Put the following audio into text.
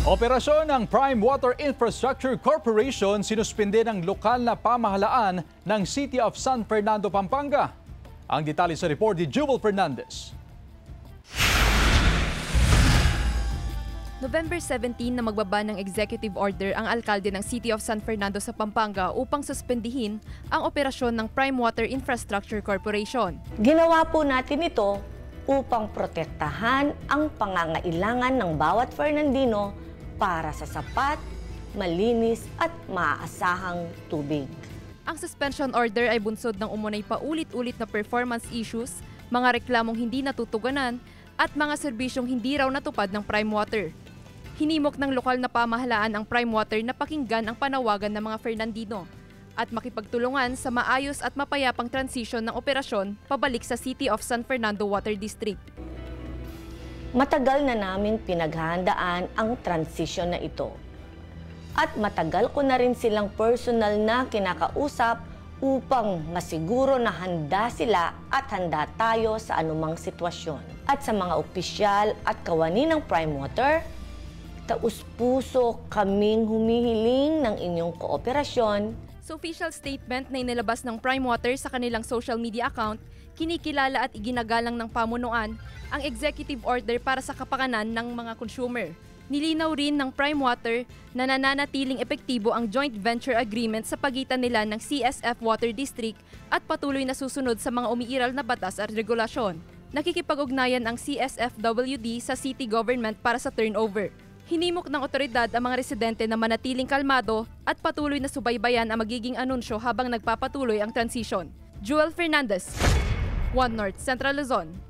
Operasyon ng Prime Water Infrastructure Corporation sinuspinde ng lokal na pamahalaan ng City of San Fernando, Pampanga. Ang detalye sa report ni Jubel Fernandez. November 17 na magbaba ng executive order ang alkalde ng City of San Fernando sa Pampanga upang suspendihin ang operasyon ng Prime Water Infrastructure Corporation. Ginawa po natin ito upang protektahan ang pangangailangan ng bawat Fernandino para sa sapat, malinis at maaasahang tubig. Ang suspension order ay bunsod ng umunay paulit-ulit na performance issues, mga reklamong hindi natutugunan at mga serbisyong hindi raw natupad ng Prime Water. Hinimok ng lokal na pamahalaan ang Prime Water na pakinggan ang panawagan ng mga Fernandino at makipagtulungan sa maayos at mapayapang transition ng operasyon pabalik sa City of San Fernando Water District. Matagal na namin pinaghahandaan ang transition na ito. At matagal ko na rin silang personal na kinakausap upang masiguro na handa sila at handa tayo sa anumang sitwasyon. At sa mga opisyal at kawani ng Prime Water, taus-puso kaming humihiling ng inyong kooperasyon. Sa official statement na inilabas ng Prime Water sa kanilang social media account, kinikilala at iginagalang ng pamunuan ang executive order para sa kapakanan ng mga consumer. Nilinaw rin ng Prime Water na nananatiling epektibo ang joint venture agreement sa pagitan nila ng CSF Water District at patuloy na susunod sa mga umiiral na batas at regulasyon. Nakikipag-ugnayan ang CSFWD sa city government para sa turnover. Hinimok ng otoridad ang mga residente na manatiling kalmado at patuloy na subaybayan ang magiging anunsyo habang nagpapatuloy ang transition. Jewel Fernandez, One North Central Luzon.